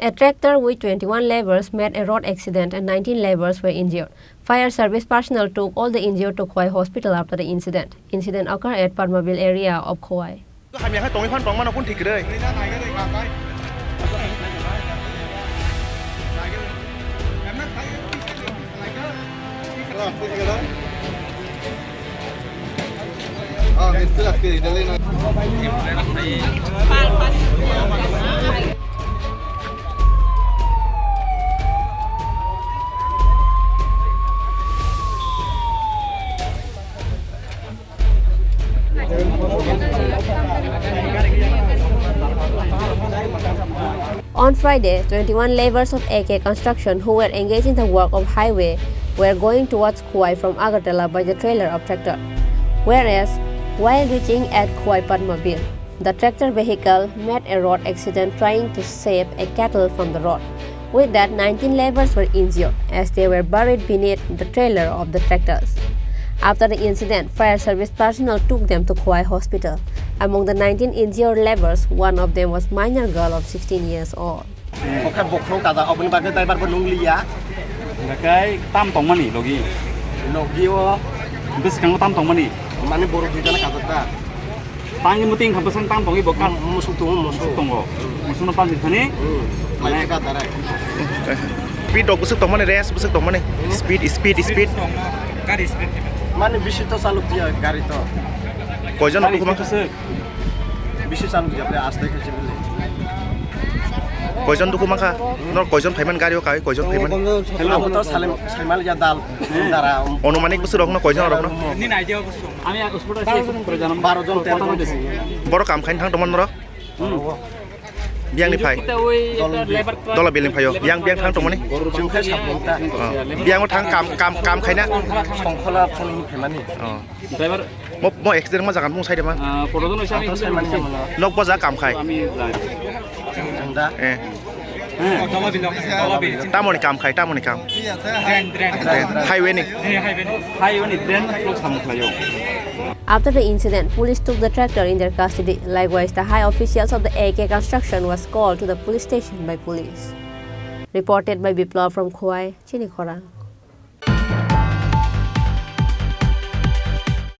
A tractor with 21 laborers met a road accident and 19 laborers were injured. Fire service personnel took all the injured to Khorang hospital after the incident. Incident occurred at Padmaville area of Khorang. On Friday, 21 laborers of AK Construction who were engaged in the work of highway were going towards Khorang from Agartala by the trailer of tractor. Whereas, while reaching at Khorang Padmaville, the tractor vehicle met a road accident trying to save a cattle from the road. With that, 19 laborers were injured as they were buried beneath the trailer of the tractors. After the incident, fire service personnel took them to Khorang hospital. Among the 19 injured laborers, one of them was minor girl of 16 years old. Mani bisi to saluk dia gari to. Koijon duku mangka? Bisi saluk dia ple aste khachi bile. Koijon duku mangka? Nor koijon phaiman gari o kai koijon phaiman? Hello to salim saimal ya dal dara. Onumanik busu rokno koijon rokno? Ni nai dia busu. Ami hospital se projanam 12 jon 13 jon desi. Boro kam khain thang tomon ro? Biang ni phai. Dola biling phayo. Yang biang thang tomoni? Jung khai sapong ta. Biang o thang kam khaina? Songkhola khani phemani. Driver mo accident ma jagan mung sai de ma? Porojon isami saimani. Nok bo ja kam khai. Jangda. Tamoni kam khai tamoni kam. Highway ni. Highway ni train lok sam khlayo. After the incident, police took the tractor in their custody. Likewise, the high officials of the AK Construction was called to the police station by police. Reported by Biplav from Khorang, Chini Khorang.